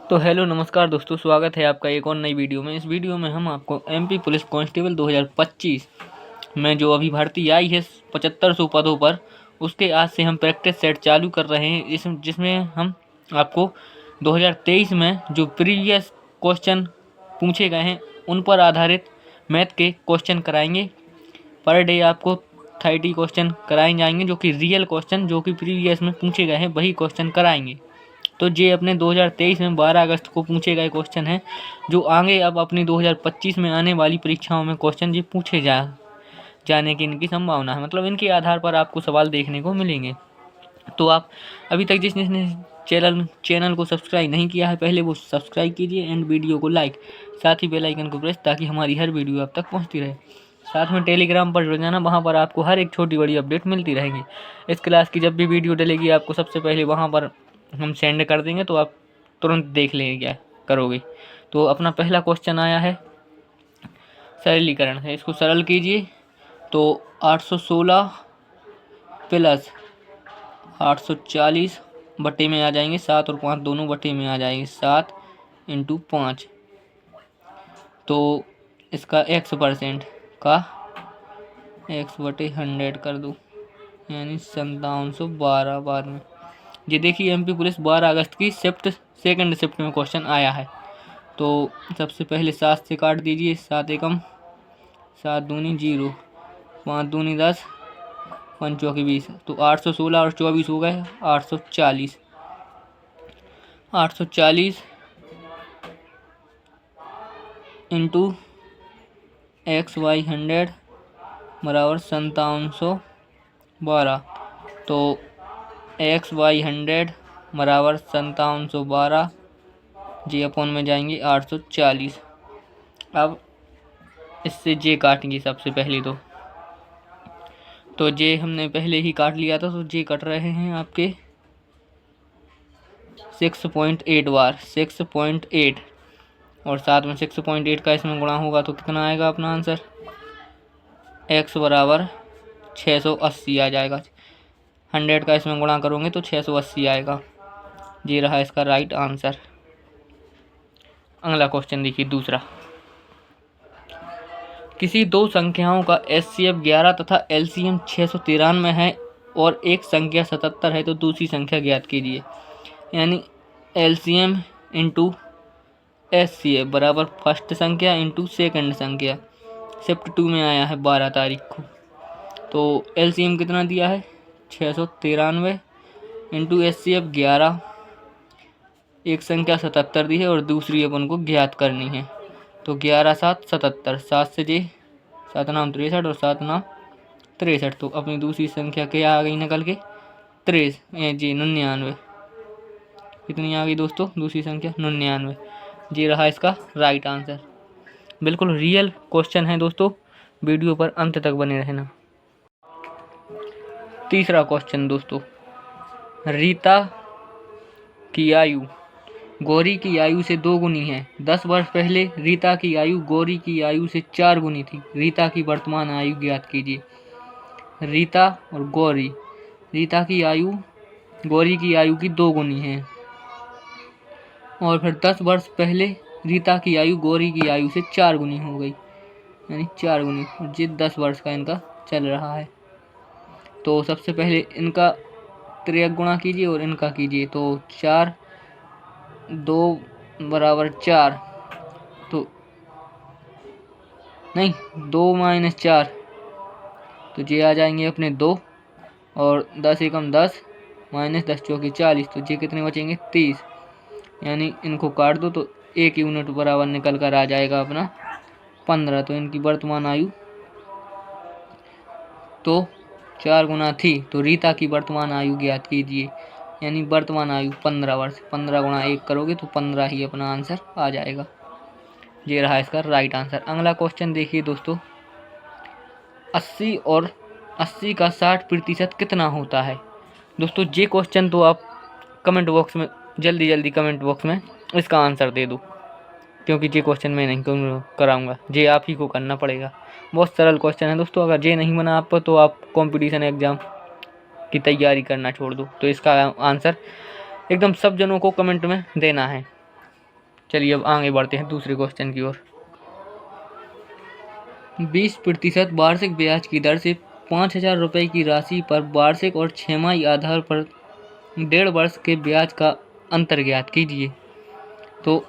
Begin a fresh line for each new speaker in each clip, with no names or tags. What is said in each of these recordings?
तो हेलो नमस्कार दोस्तों, स्वागत है आपका एक और नई वीडियो में। इस वीडियो में हम आपको एमपी पुलिस कांस्टेबल 2025 में जो अभी भर्ती आई है 7500 पदों पर, उसके आज से हम प्रैक्टिस सेट चालू कर रहे हैं। जिसमें हम आपको 2023 में जो प्रीवियस क्वेश्चन पूछे गए हैं उन पर आधारित मैथ के क्वेश्चन कराएंगे। पर डे आपको 30 क्वेश्चन कराए जाएंगे, जो कि रियल क्वेश्चन जो कि प्रीवियस में पूछे गए हैं वही क्वेश्चन कराएंगे। तो ये अपने 2023 में 12 अगस्त को पूछे गए क्वेश्चन हैं, जो आगे अब अपनी 2025 में आने वाली परीक्षाओं में क्वेश्चन ये पूछे जाने की इनकी संभावना है। मतलब इनके आधार पर आपको सवाल देखने को मिलेंगे। तो आप अभी तक जिसने चैनल को सब्सक्राइब नहीं किया है, पहले वो सब्सक्राइब कीजिए एंड वीडियो को लाइक, साथ ही बेल आइकन को प्रेस, ताकि हमारी हर वीडियो आप तक पहुँचती रहे। साथ में टेलीग्राम पर जुड़ जाना, वहाँ पर आपको हर एक छोटी बड़ी अपडेट मिलती रहेगी। इस क्लास की जब भी वीडियो डलेगी आपको सबसे पहले वहाँ पर हम सेंड कर देंगे, तो आप तुरंत देख लेंगे क्या करोगे। तो अपना पहला क्वेश्चन आया है सरलीकरण है, इसको सरल कीजिए। तो 816 प्लस 840 बटे में आ जाएंगे 7 और 5 दोनों बटे में आ जाएंगे 7 इंटू 5। तो इसका x% का x बटे 100 कर दूँ, यानी 5712 बाद में। ये देखिए एमपी पुलिस 12 अगस्त की सेकंड शिफ्ट में क्वेश्चन आया है। तो सबसे पहले 7 से काट दीजिए, 7 एकम 7 दूनी 0, 5 दूनी 10, 5 चौकी 20। तो 816 और 24 हो गए 840। 840 इंटू XY100 बराबर 5712। तो XY100 बराबर 5712 जी अपॉन में जाएंगे 840। अब इससे जे काटेंगे सबसे पहले। तो जे हमने पहले ही काट लिया था, तो जे कट रहे हैं आपके 6.8 बार, 6.8 और साथ में 6.8 का इसमें गुणा होगा तो कितना आएगा अपना आंसर। x बराबर 680 आ जाएगा। 100 का इसमें गुणा करोगे तो 680 आएगा। ये रहा इसका राइट आंसर। अगला क्वेश्चन देखिए दूसरा। किसी दो संख्याओं का HCF 11 तथा LCM 693 है और एक संख्या 77 है, तो दूसरी संख्या ज्ञात कीजिए। यानी LCM इंटू HCF बराबर फर्स्ट संख्या इंटू सेकंड संख्या। शिफ्ट 2 में आया है 12 तारीख को। तो LCM कितना दिया है 693 इंटू HCF 11, एक संख्या 77 दी है और दूसरी अपन को ज्ञात करनी है। तो 11 7 77, 7 से जी 7 नाम 63 और 7 नाम 63। तो अपनी दूसरी संख्या क्या आ गई निकल के 99। कितनी आ गई दोस्तों दूसरी संख्या 99। जी रहा इसका राइट आंसर। बिल्कुल रियल क्वेश्चन है दोस्तों, वीडियो पर अंत तक बने रहना। तीसरा क्वेश्चन दोस्तों, रीता की आयु गौरी की आयु से 2 गुनी है। 10 वर्ष पहले रीता की आयु गौरी की आयु से 4 गुनी थी। रीता की वर्तमान आयु ज्ञात कीजिए। रीता और गौरी, रीता की आयु गौरी की आयु की 2 गुनी है, और फिर 10 वर्ष पहले रीता की आयु गौरी की आयु से 4 गुनी हो गई, यानी 4 गुनी। जिस 10 वर्ष का इनका चल रहा है, तो सबसे पहले इनका 3 गुणा कीजिए और इनका कीजिए। तो 4 2 बराबर 4, तो नहीं 2 माइनस 4, तो ये आ जाएंगे अपने 2, और 10 एकम 10 माइनस 10 चौकी 40। तो ये कितने बचेंगे 30, यानी इनको काट दो तो 1 यूनिट बराबर निकल कर आ जाएगा अपना 15। तो इनकी वर्तमान आयु तो 4 गुना थी, तो रीता की वर्तमान आयु ज्ञात कीजिए। यानी वर्तमान आयु 15 वर्ष। 15 गुणा 1 करोगे तो 15 ही अपना आंसर आ जाएगा। ये रहा इसका राइट आंसर। अगला क्वेश्चन देखिए दोस्तों, 80 और 80 का 60% कितना होता है। दोस्तों ये क्वेश्चन तो आप कमेंट बॉक्स में जल्दी कमेंट बॉक्स में इसका आंसर दे दो, क्योंकि ये क्वेश्चन मैं नहीं कराऊंगा, ये आप ही को करना पड़ेगा। बहुत सरल क्वेश्चन है दोस्तों, अगर ये नहीं बना आपको तो आप कंपटीशन एग्जाम की तैयारी करना छोड़ दो। तो इसका आंसर एकदम सब जनों को कमेंट में देना है। चलिए अब आगे बढ़ते हैं दूसरे क्वेश्चन की ओर। 20% वार्षिक ब्याज की दर से 5,000 रुपये की राशि पर वार्षिक और छमाही आधार पर 1.5 वर्ष के ब्याज का अंतर ज्ञात कीजिए। तो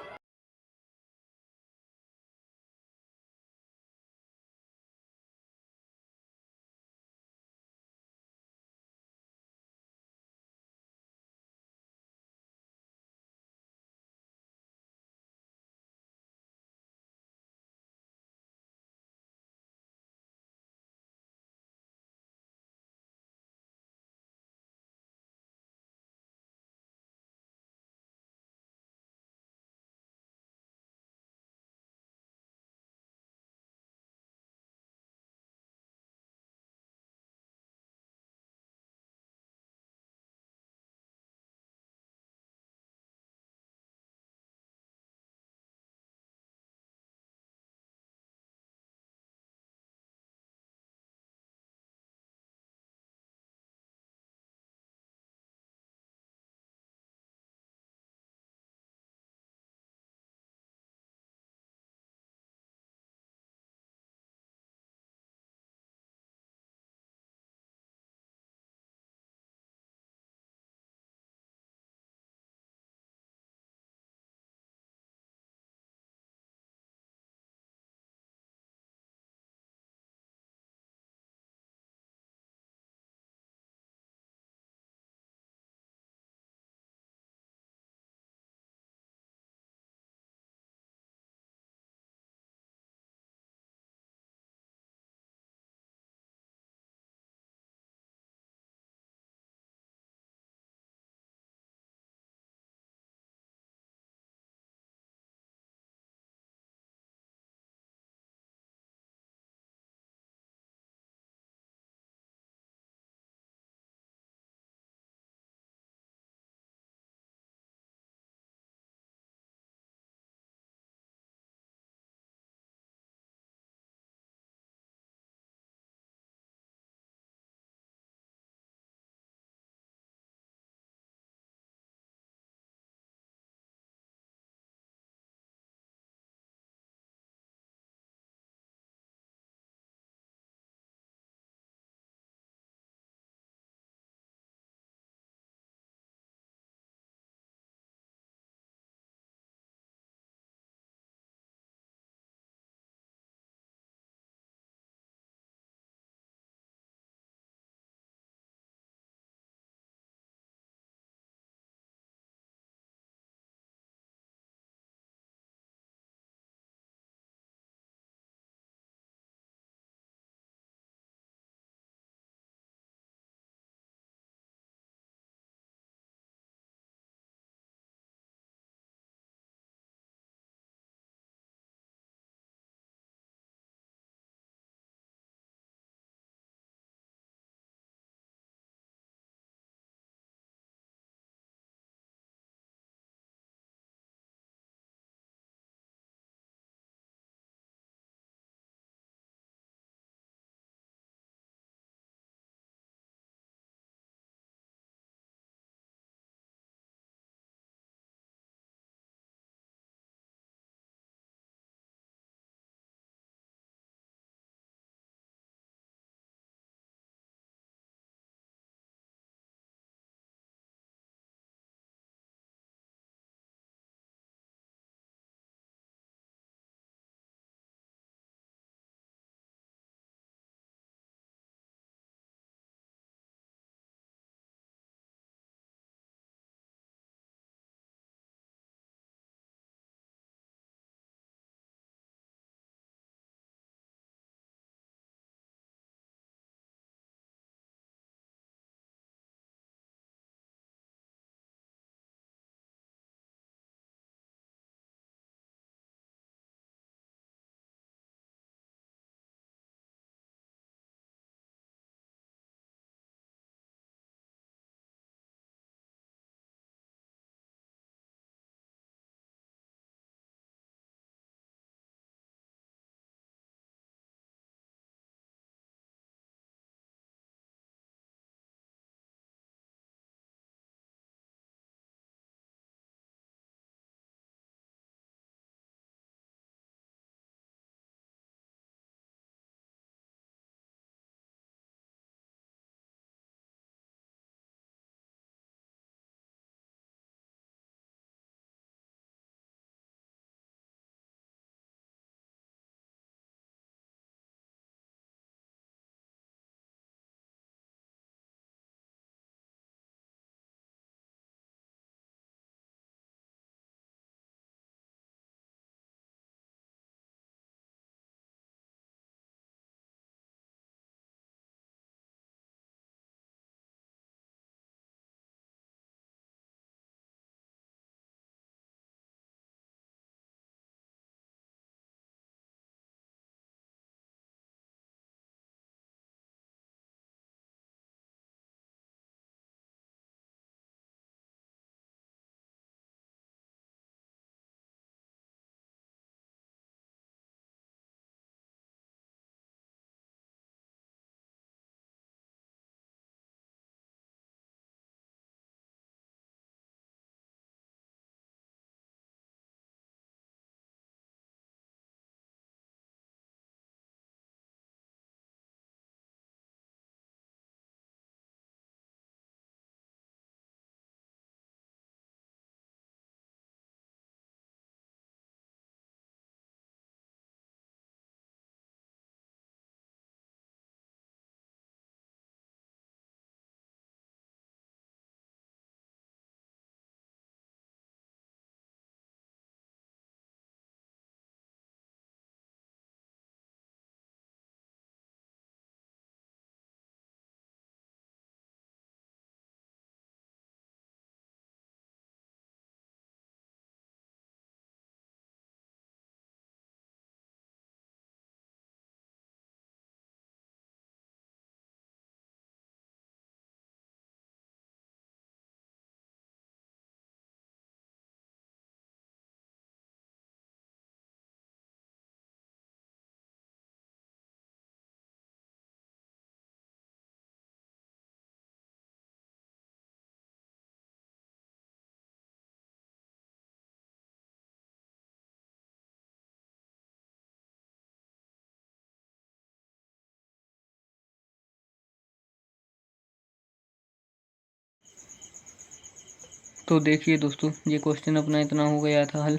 तो देखिए दोस्तों, ये क्वेश्चन अपना इतना हो गया था हल।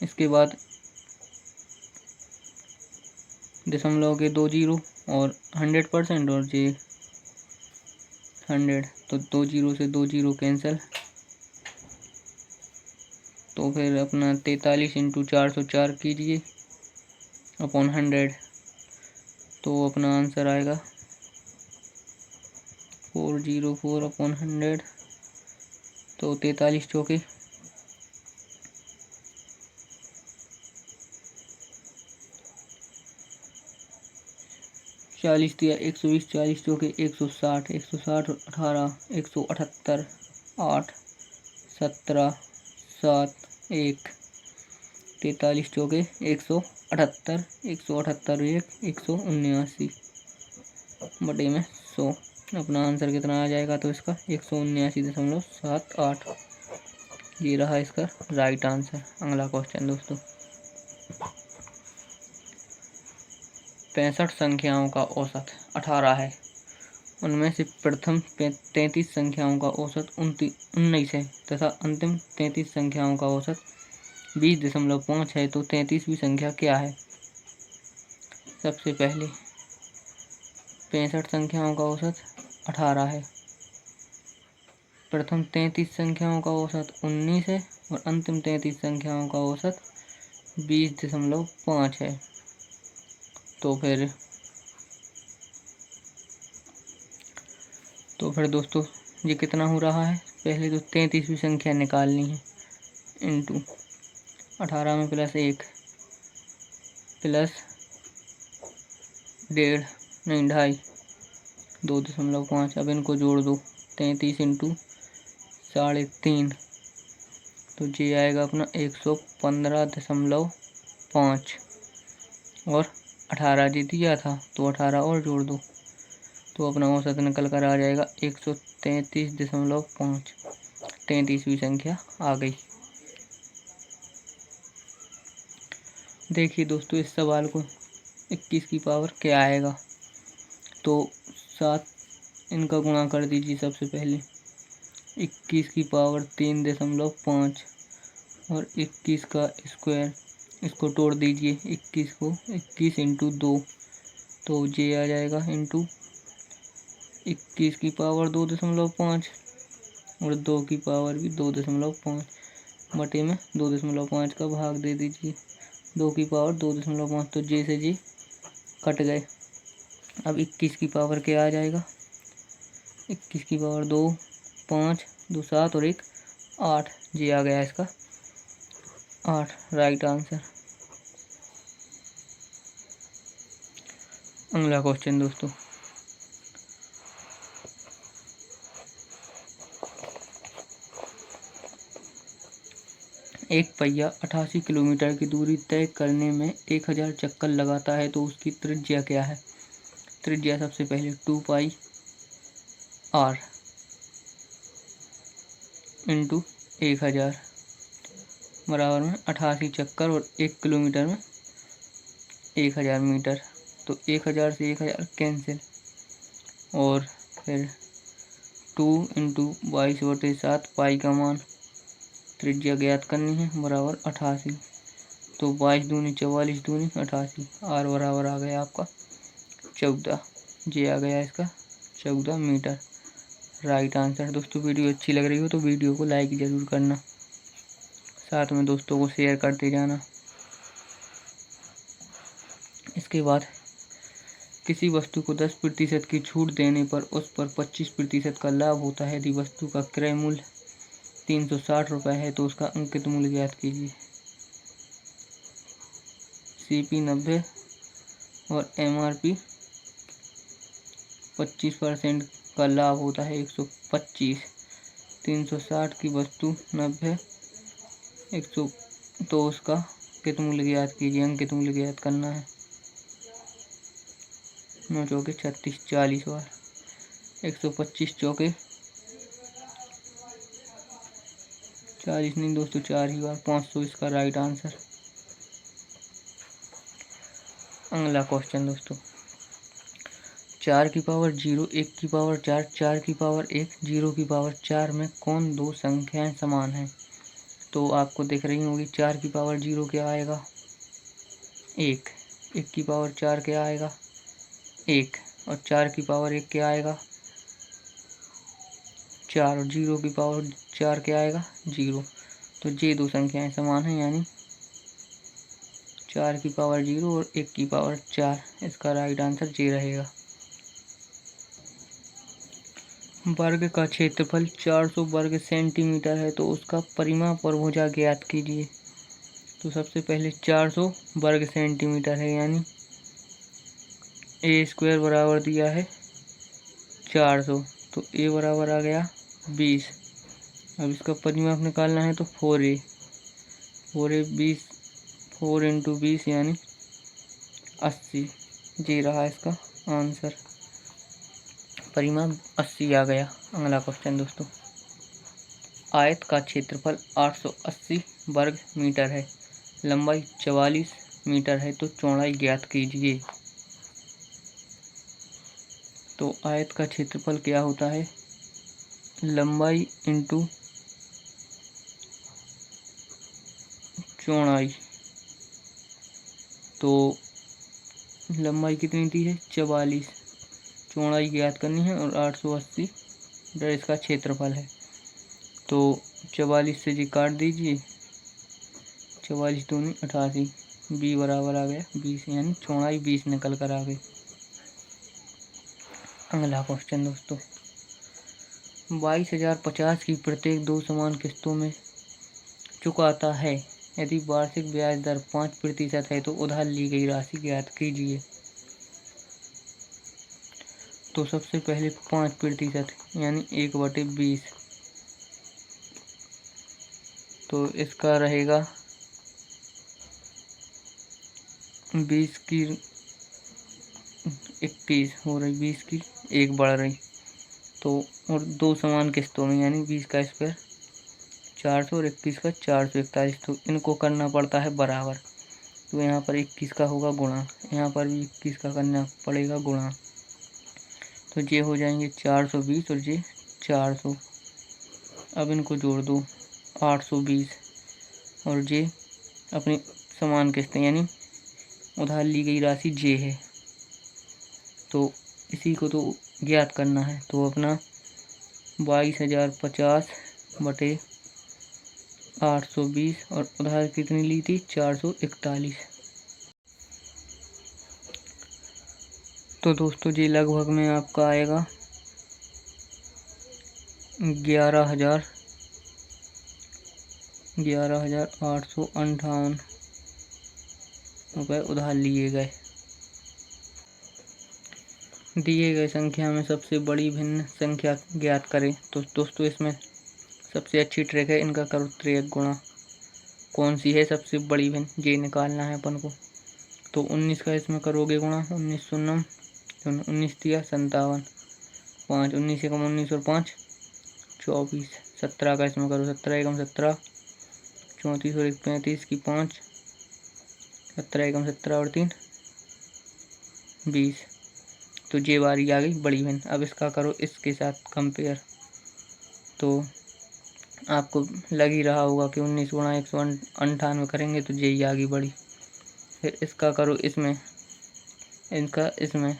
इसके बाद दशमलव के 2 जीरो और 100% और ये 100, तो 2 जीरो से 2 जीरो कैंसिल। तो फिर अपना 43 इंटू 404 कीजिए अपॉन 100, तो अपना आंसर आएगा 404 अपॉन 100। तो 43 चौके 40 दिया 120, 40 चौके 160, 160 18, 178, 8, 17, 7, 1, 43 चौके 178, 178 1, 179 बटे में 100। अपना आंसर कितना आ जाएगा? तो इसका 179.78। ये रहा इसका राइट आंसर। अगला क्वेश्चन दोस्तों, 65 संख्याओं का औसत 18 है। उनमें से प्रथम 33 संख्याओं का औसत 19 है तथा अंतिम 33 संख्याओं का औसत 20.5 है। तो 33वीं संख्या क्या है? सबसे पहले 65 संख्याओं का औसत 18 है, प्रथम 33 संख्याओं का औसत 19 है और अंतिम 33 संख्याओं का औसत 20.5 है। तो फिर दोस्तों ये कितना हो रहा है? पहले तो 33वीं संख्या निकालनी है, इंटू 18 में प्लस 1 प्लस 1.5 नहीं 2.5 2.5। अब इनको जोड़ दो, 33 इंटू 3.5, तो ये आएगा अपना 115.5 और 18 जी दिया था तो 18 और जोड़ दो, तो अपना औसत निकल कर आ जाएगा 133.5। 33वीं संख्या आ गई। देखिए दोस्तों, इस सवाल को 21 की पावर क्या आएगा? तो 7 इनका गुणा कर दीजिए। सबसे पहले 21 की पावर 3.5 और 21 का स्क्वायर, इसको तोड़ दीजिए 21 को, 21 इंटू 2, तो ये आ जाएगा इंटू 21 की पावर 2.5 और 2 की पावर भी 2.5 बटे में 2.5 का भाग दे दीजिए। 2 की पावर 2.5, तो जे से जे कट गए। अब 21 की पावर क्या आ जाएगा? 21 की पावर 2, 5, 2 7 और 1 8, जी आ गया इसका 8 राइट आंसर। अगला क्वेश्चन दोस्तों, एक पहिया 88 किलोमीटर की दूरी तय करने में 1000 चक्कर लगाता है, तो उसकी त्रिज्या क्या है? त्रिज्या सबसे पहले 2 पाई r इंटू 1000 बराबर में 88 चक्कर और 1 किलोमीटर में 1000 मीटर। तो 1000 से 1000 कैंसिल और फिर 2 इंटू 22/7 पाई का मान त्रिज्या ज्ञात करनी है बराबर 88। तो 22 दूनी 44 दूनी 88, आर बराबर आ गया आपका 14, जे आ गया इसका 14 मीटर राइट आंसर। दोस्तों वीडियो अच्छी लग रही हो तो वीडियो को लाइक ज़रूर करना, साथ में दोस्तों को शेयर करते जाना। इसके बाद किसी वस्तु को 10% की छूट देने पर उस पर 25% का लाभ होता है। यदि वस्तु का क्रय मूल्य 360 रुपये है तो उसका अंकित मूल्य ज्ञात कीजिए। CP 90 और MRP 25% का लाभ होता है 125। 360 की वस्तु 90 100, तो उसका अंकित मूल्य ज्ञात कीजिए। अंकित मूल्य ज्ञात करना है 9 चौके 36, 40 बार 125 चौके 40 नहीं दोस्तों 4 ही बार 500 इसका राइट आंसर। अगला क्वेश्चन दोस्तों, 4 की पावर 0, 1 की पावर 4, 4 की पावर 1, 0 की पावर 4 में कौन दो संख्याएं समान हैं? तो आपको दिख रही होगी। 4 की पावर 0 क्या आएगा? 1। 1 की पावर 4 क्या आएगा? 1। और 4 की पावर 1 क्या आएगा? 4। और 0 की पावर 4 क्या आएगा? 0। तो ये दो संख्याएं समान हैं, यानी 4 की पावर 0 और 1 की पावर 4। इसका राइट आंसर ये रहेगा। वर्ग का क्षेत्रफल 400 वर्ग सेंटीमीटर है, तो उसका परिमाप और भुजा ज्ञात कीजिए। तो सबसे पहले 400 वर्ग सेंटीमीटर है, यानी a² बराबर दिया है 400, तो a बराबर आ गया 20। अब इसका परिमाप निकालना है तो 4a 20, 4 इंटू 20 यानी 80। ये रहा इसका आंसर। परिमाप 80 आ गया। अगला क्वेश्चन दोस्तों, आयत का क्षेत्रफल 880 वर्ग मीटर है, लंबाई 44 मीटर है, तो चौड़ाई ज्ञात कीजिए। तो आयत का क्षेत्रफल क्या होता है? लंबाई इंटू चौड़ाई। तो लंबाई कितनी दी है? 44, चौड़ाई ज्ञात करनी है और 880 मीटर इसका क्षेत्रफल है। तो 44 से जी काट दीजिए, 44 दूनी 88, b बराबर आ गया 20, यानी चौड़ाई 20 निकल कर आ गई। अगला क्वेश्चन दोस्तों, 22,050 की प्रत्येक 2 समान किस्तों में चुकाता है। यदि वार्षिक ब्याज दर 5% है तो उधार ली गई राशि ज्ञात कीजिए। तो सबसे पहले 5% यानी 1/20, तो इसका रहेगा 20 की 21 हो रही, 20 की 1 बढ़ रही। तो और 2 समान किस्तों में, यानी 20 का स्क्वायर 400 और 21 का 441, तो इनको करना पड़ता है बराबर। तो यहाँ पर 21 का होगा गुणा, यहाँ पर भी 21 का करना पड़ेगा गुणा। तो ये हो जाएंगे 420 और ये 400। अब इनको जोड़ दो, 820, और ये अपनी समान किस्तें यानी उधार ली गई राशि जे है। तो इसी को तो ज्ञात करना है। तो अपना 22,050 बटे 820 और उधार कितनी ली थी? 441। तो दोस्तों ये लगभग में आपका आएगा 11,858 रुपये उधार लिए गए। दिए गए संख्या में सबसे बड़ी भिन्न संख्या ज्ञात करें। तो दोस्तों इसमें सबसे अच्छी ट्रिक है, इनका करो 3 गुणा। कौन सी है सबसे बड़ी भिन्न, ये निकालना है अपन को। तो 19 का इसमें करोगे गुणा, 19 शून्यम 19 दिया 57, 5 19 एकम 19 और 5 24, 17 का इसमें करो 17 एकम 17, 34 और 1 35 की 5, 17 एकम 17 और 3 20। तो ये बारी आ गई बड़ी भिन्न। अब इसका करो इसके साथ कंपेयर, तो आपको लग ही रहा होगा कि 19 गुणा 198 करेंगे तो यही आ गई बड़ी। फिर इसका करो इसमें, इनका इसमें,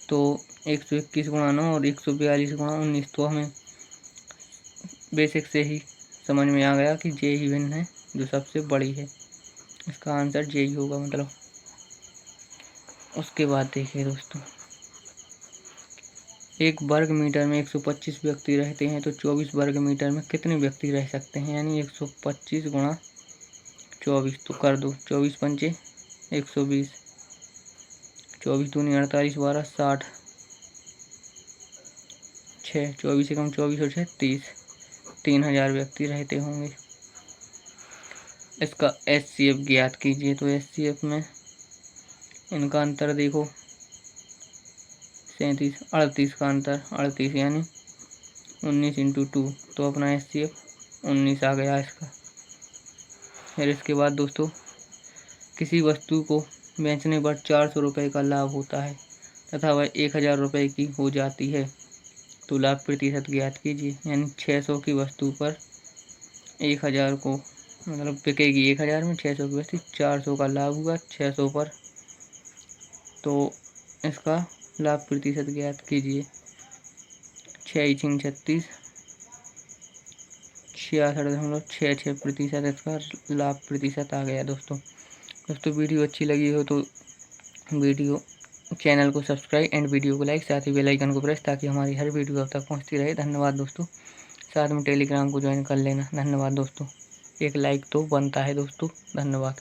तो 121 गुणा 9 और 142 गुणा 19। तो हमें बेसिक से ही समझ में आ गया कि जे ही भिन्न है जो सबसे बड़ी है। इसका आंसर जे ही होगा मतलब। उसके बाद देखिए दोस्तों, एक वर्ग मीटर में 125 व्यक्ति रहते हैं, तो 24 वर्ग मीटर में कितने व्यक्ति रह सकते हैं? यानी 125 गुणा 24, तो कर दो 24 पंचे 120, 24 दूनी 48, 12 60, 6 24 एकम 24 और 6 30, 3000 व्यक्ति रहते होंगे। इसका HCF ज्ञात कीजिए। तो HCF में इनका अंतर देखो, 37 38 का अंतर 38 यानी 19 इंटू 2, तो अपना HCF 19 आ गया इसका। फिर इसके बाद दोस्तों, किसी वस्तु को बेचने पर 400 रुपये का लाभ होता है तथा वह 1000 रुपये की हो जाती है। तो लाभ प्रतिशत ज्ञात कीजिए। यानी 600 की वस्तु पर 1000 को मतलब बिकेगी 1000 में, 600 की वस्तु 400 का लाभ हुआ 600 पर। तो इसका लाभ प्रतिशत ज्ञात कीजिए। 6×36 66.66% इसका लाभ प्रतिशत आ गया दोस्तों। वीडियो अच्छी लगी हो तो चैनल को सब्सक्राइब एंड वीडियो को लाइक, साथ ही बेल आइकन को प्रेस, ताकि हमारी हर वीडियो अब तक पहुंचती रहे। धन्यवाद दोस्तों। साथ में टेलीग्राम को ज्वाइन कर लेना। धन्यवाद दोस्तों। एक लाइक तो बनता है दोस्तों। धन्यवाद।